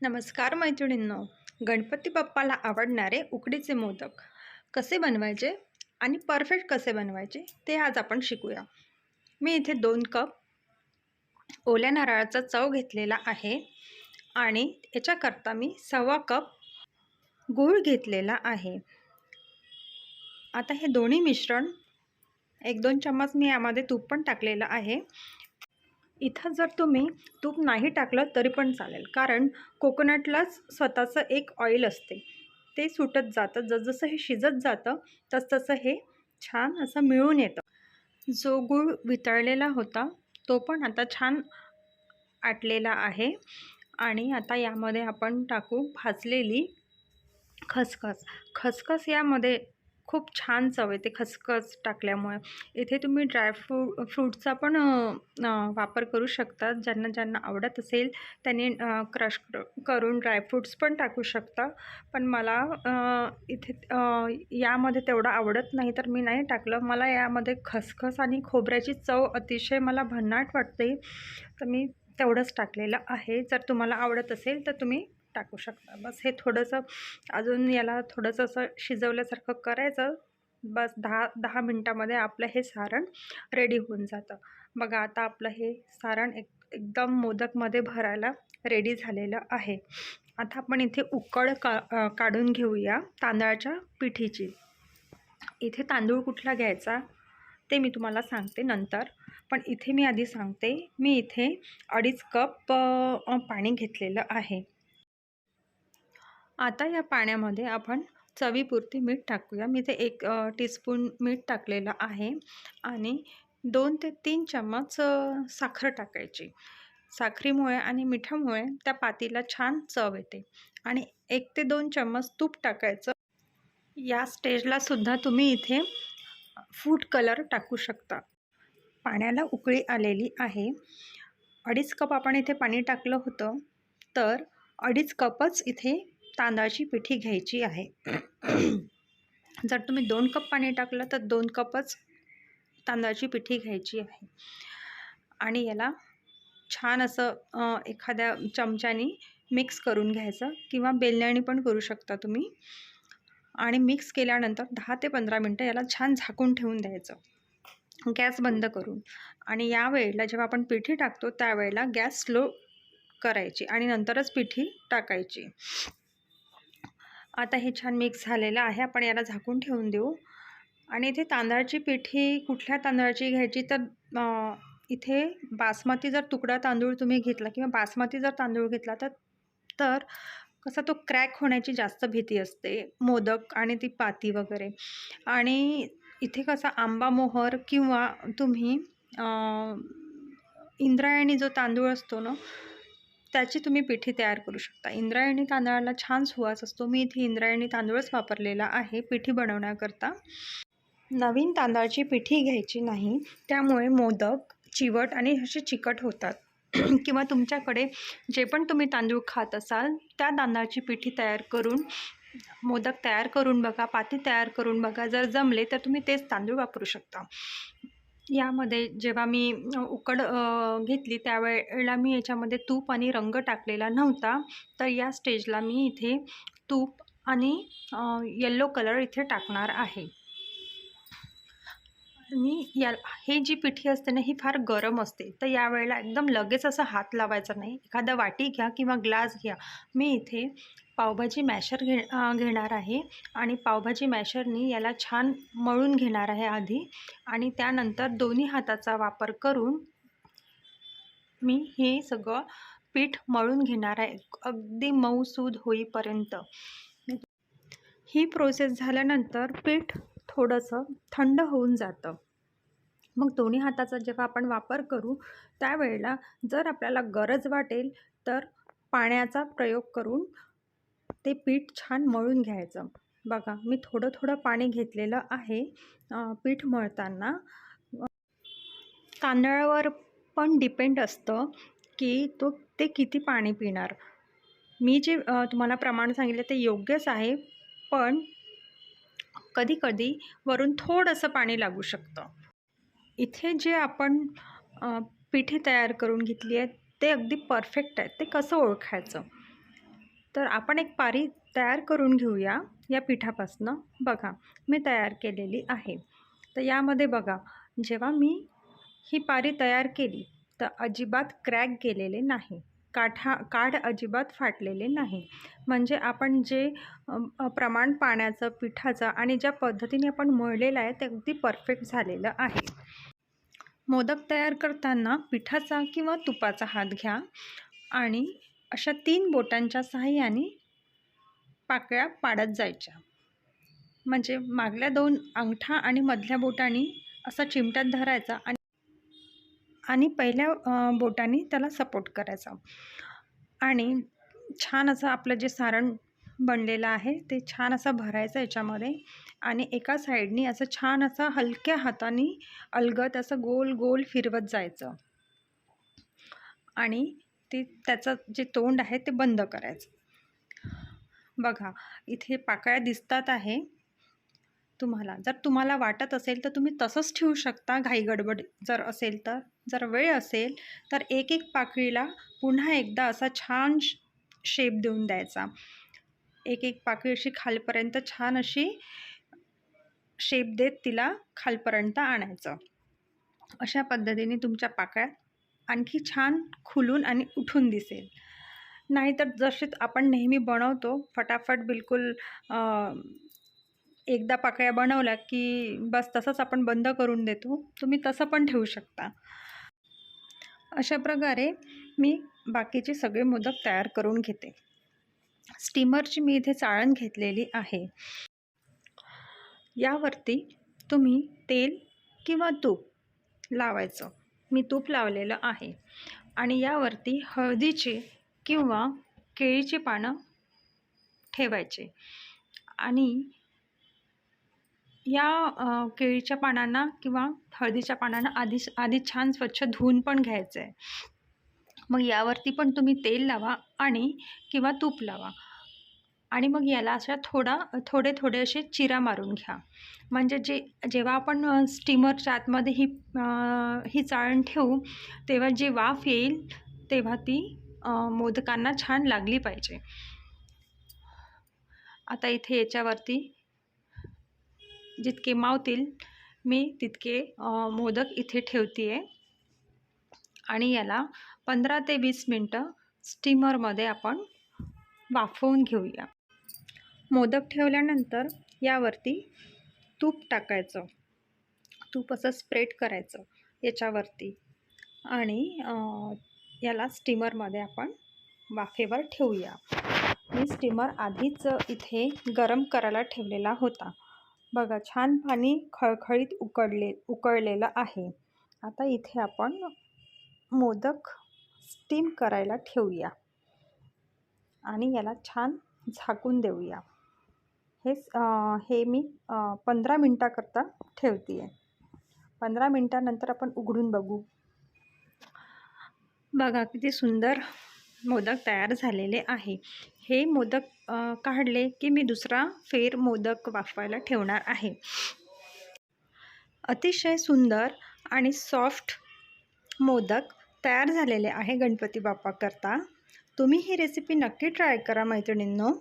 नमस्कार मैत्रिणींनो. गणपती बाप्पाला आवडणारे उकडीचे मोदक कसे बनवायचे आणि परफेक्ट कसे बनवायचे ते आज आपण शिकूया. मी इथे 2 कप ओल्या नारळाचा चव घेतलेला आहे आणि याच्याकरता मी 1.25 कप गूळ घेतलेला आहे. आता हे दोन्ही मिश्रण 1-2 चम्मच मी यामध्ये तूप पण टाकलेलं आहे. इथं जर तुम्ही तूप नाही टाकलं तरी पण चालेल, कारण कोकोनटलाच स्वतःचं एक ऑइल असते, ते सुटत जातं. जसजसं हे शिजत जातं तसतसं हे छान असं मिळून येतं. जो गूळ वितळलेला होता तो पण आता छान आटलेला आहे. आणि आता यामध्ये आपण टाकू भाजलेली खसखस. खसखस यामध्ये खूप छान चव येते खसखस टाकल्यामुळे. इथे तुम्ही फ्रूटचा पण वापर करू शकता. ज्यांना आवडत असेल त्यांनी क्रश करून ड्रायफ्रूट्स पण टाकू शकता. पण मला इथे यामध्ये तेवढं आवडत नाही तर मी नाही टाकलं. मला यामध्ये खसखस आणि खोबऱ्याची चव अतिशय मला भन्नाट वाटते, तर मी तेवढंच टाकलेलं आहे. जर तुम्हाला आवडत असेल तर तुम्ही टाकू शकता. बस हे थोडंसं अजून याला थोडंसं असं शिजवल्यासारखं करायचं. बस 10 मिनटामध्ये आपलं हे सारण रेडी होऊन जातं. बघा, आता आपलं हे सारण एकदम मोदकमध्ये भरायला रेडी झालेलं आहे. आता आपण इथे उकड काढून घेऊया तांदळाच्या पिठीची. इथे तांदूळ कुठला घ्यायचा ते मी तुम्हाला सांगते नंतर, पण इथे मी आधी सांगते. मी इथे 2.5 कप पाणी घेतलेलं आहे. आता या पाण्यामध्ये आपण चवीपुरती मीठ टाकूया. मी इथे 1 टीस्पून मीठ टाकलेलं आहे आणि 2 ते 3 चम्मच साखर टाकायची. साखरेमुळे आणि मिठामुळे त्या पातीला छान चव येते. आणि 1 ते 2 चम्मच तूप टाकायचं. या स्टेजला सुद्धा तुम्ही इथे फूड कलर टाकू शकता. पाण्याला उकळी आलेली आहे. 2.5 कप आपण इथे पाणी टाकलं होतं, तर 2.5 कपच इथे तांदळाची पिठी घ्यायची आहे. जर तुम्ही 2 कप पाणी टाकलं तर 2 कपच तांदळाची पिठी घ्यायची आहे. आणि याला छान असं एखाद्या चमच्याने मिक्स करून घ्यायचं, किंवा बेलण्याने पण करू शकता तुम्ही. आणि मिक्स केल्यानंतर 10 ते 15 मिनटं याला छान झाकून ठेवून द्यायचं, गॅस बंद करून. आणि यावेळेला जेव्हा आपण पिठी टाकतो त्यावेळेला गॅस स्लो करायची आणि नंतरच पिठी टाकायची. आता हे छान मिक्स झालेलं आहे. आपण याला झाकून ठेवून देऊ. आणि इथे तांदळाची पिठी कुठल्या तांदळाची घ्यायची, तर इथे बासमती जर तुकडा तांदूळ तुम्ही घेतला किंवा बासमती जर तांदूळ घेतला तर तर कसा तो क्रॅक होण्याची जास्त भीती असते, मोदक आणि ती पाती वगैरे. आणि इथे कसा आंबा मोहर किंवा तुम्ही इंद्रायणी जो तांदूळ असतो ना, त्याची तुम्ही पिठी तयार करू शकता. इंद्रायणी तांदळाला छान सुवास असतो. मी इथे इंद्रायणी तांदूळच वापरलेला आहे पिठी बनवण्याकरता. नवीन तांदळाची पिठी घ्यायची नाही, त्यामुळे मोदक चिवट आणि असे चिकट होतात. किंवा तुमच्याकडे जे पण तुम्ही तांदूळ खात असाल त्या तांदळाची पिठी तयार करून मोदक तयार करून बघा, पाती तयार करून बघा. जर जमले तर तुम्ही तेच तांदूळ वापरू शकता. यामध्ये जेव्हा मी उकड घेतली त्यावेळेला मी याच्यामध्ये तूप आणि रंग टाकलेला नव्हता, तर या स्टेजला मी इथे तूप आणि येलो कलर इथे टाकणार आहे. आणि हे जी पिठी असते ना, ही फार गरम असते, तर यावेळेला एकदम लगेच असं हात लावायचा नाही. एखादा वाटी घ्या किंवा ग्लास घ्या. मी इथे पावभाजी मॅशर घेणार आहे आणि पावभाजी मॅशरनी याला छान मळून घेणार आहे आधी. आणि त्यानंतर दोन्ही हाताचा वापर करून मी हे सगळं पीठ मळून घेणार आहे, अगदी मऊसूद होईपर्यंत. ही प्रोसेस झाल्यानंतर पीठ थोडंसं थंड होऊन जातं. मग दोन्ही हाताचा जेव्हा आपण वापर करू त्यावेळेला जर आपल्याला गरज वाटेल तर पाण्याचा प्रयोग करून ते पीठ छान मळून घ्यायचं. बघा, मी थोडं थोडं पाणी घेतलेलं आहे पीठ मळताना. तांदळावर पण डिपेंड असतं की ते किती पाणी पिणार. मी जे तुम्हाला प्रमाण सांगितलं ते योग्यच आहे, पण कधी वरून थोडंसं पाणी लागू शकतं. इथे जे आपण पिठी तयार करून घेतली आहे ते अगदी परफेक्ट आहे. ते कसं ओळखायचं? तर आपण एक पारी तयार करून घेऊया या पिठापासनं. बघा, मी तयार केलेली आहे. तर यामध्ये बघा, जेव्हा मी ही पारी तयार केली तर अजिबात क्रॅक गेलेले नाही, काठ अजिबात फाटलेले नाही. म्हणजे आपण जे प्रमाण पाण्याचं, पिठाचं आणि ज्या पद्धतीने आपण मळलेलं आहे ते अगदी परफेक्ट झालेलं आहे. मोदक तयार करताना पिठाचा किंवा तुपाचा हात घ्या आणि अशा 3 बोटांच्या सहाय्याने पाकळ्या पाडत जायच्या. म्हणजे मागल्या 2 अंगठा आणि मधल्या बोटांनी असा चिमट्यात धरायचा आणि पहिल्या बोटाने त्याला सपोर्ट करायचा आणि छान असं आपलं जे सारण बनलेलं आहे ते छान असं भरायचं याच्यामध्ये आणि एका साईडनी असं छान असं हलक्या हाताने अलगद असं गोल गोल फिरवत जायचं आणि त्याचं जे तोंड आहे ते बंद करायचं. बघा, इथे पाकळ्या दिसतात आहे तुम्हाला. जर तुम्हाला वाटत असेल तर तुम्ही तसंच ठेवू शकता, घाई गडबड जर असेल तर. जर वेळ असेल तर एक एक पाकळीला पुन्हा एकदा असा छान शेप देऊन द्यायचा. एक एक पाकळी अशी खालपर्यंत छान अशी शेप देत तिला खालपर्यंत आणायचं. अशा पद्धतीने तुमच्या पाकळ्या आणखी छान खुलून आणि उठून दिसेल. नाहीतर जसे आपण नेहमी बनवतो फटाफट बिलकुल एकदा पाकळ्या बनवल्या की बस तसंच आपण बंद करून देतो. तुम्ही तसं पण ठेवू शकता. अशा प्रकारे मी बाकीचे सगळे मोदक तयार करून घेते. स्टीमरची मी इथे चाळण घेतलेली आहे. यावरती तुम्ही तेल किंवा तूप लावायचं. मी तूप लावलेलं आहे आणि यावरती हळदीची किंवा केळीची पानं ठेवायचे आणि या केळीच्या पानांना किंवा हळदीच्या पानांना आधी छान स्वच्छ धुवून पण घ्यायचं आहे. मग यावरती पण तुम्ही तेल लावा आणि किंवा तूप लावा आणि मग याला अशा थोडे असे चिरा मारून घ्या. म्हणजे जेव्हा आपण स्टीमरच्या आतमध्ये ही चाळण ठेवू तेव्हा जी वाफ येईल तेव्हा ती मोदकांना छान लागली पाहिजे. आता इथे याच्यावरती जितके मावतील मी तितके मोदक इथे ठेवते आहे आणि याला 15 ते 20 मिनटं स्टीमरमध्ये आपण वाफवून घेऊया. मोदक ठेवल्यानंतर यावरती तूप टाकायचं. तूप असं स्प्रेड करायचं याच्यावरती आणि याला स्टीमरमध्ये आपण वाफेवर ठेवूया. मी स्टीमर आधीच इथे गरम करायला ठेवलेला होता. बघा, छान पाणी खळखळीत उकळलेलं आहे. आता इथे आपण मोदक स्टीम करायला ठेवूया आणि याला छान झाकून देऊया. हे मी 15 मिनटाकरता ठेवते आहे. 15 मिनटानंतर आपण उघडून बघू. बघा, किती सुंदर मोदक तयार झालेले आहे. हे मोदक काढले की मी दुसरा फेर मोदक वाफवायला ठेवणार आहे. अतिशय सुंदर आणि सॉफ्ट मोदक तयार झालेले आहे गणपती बाप्पाकरता. तुम्ही ही रेसिपी नक्की ट्राय करा मैत्रिणींनो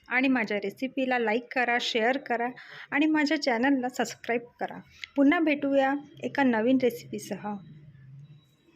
आणि माझ्या रेसिपीला लाईक करा, शेअर करा आणि माझ्या चॅनलला सबस्क्राईब करा. पुन्हा भेटूया एका नवीन रेसिपीसह.